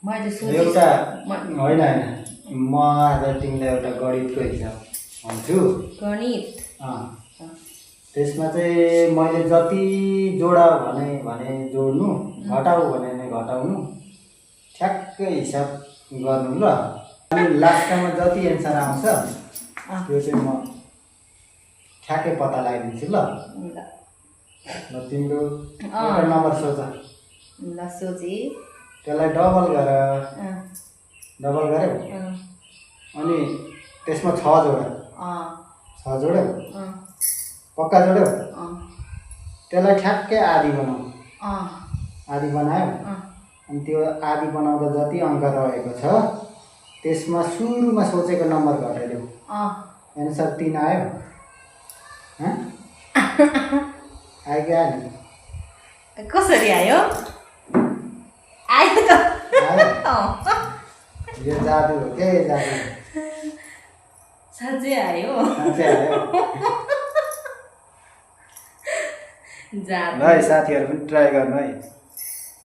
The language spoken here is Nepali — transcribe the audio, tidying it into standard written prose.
मैले एउटा होइन होइन म आज तिमीलाई एउटा गणितको हिसाब भन्छु गणित त्यसमा चाहिँ मैले जति जोडा भने जोड्नु घटाऊ भने घटाउनु ठ्याक्कै हिसाब गर्नु ल अनि लास्टमा जति एन्सर आउँछ त्यो चाहिँ म ठ्याक्कै पत्ता लगाइदिन्छु ल तिम्रो एउटा नम्बर सोच ल सोचे त्यसलाई डबल गर्यो अनि त्यसमा 6 जोड्यो 6 जोड्यो पक्का जोड्यो त्यसलाई ठ्याक्कै आधी बनाऊ आधी बनायो अनि त्यो आधी बनाउँदा जति अङ्क रहेको छ त्यसमा सुरुमा सोचेको नम्बर घटाइदेऊ एन्सर 3 आयो आयो कि आएन कसरी आयो आयो त यो जादु हो के जादु साँच्चै आयो ल साथीहरू पनि ट्राई गर्नु है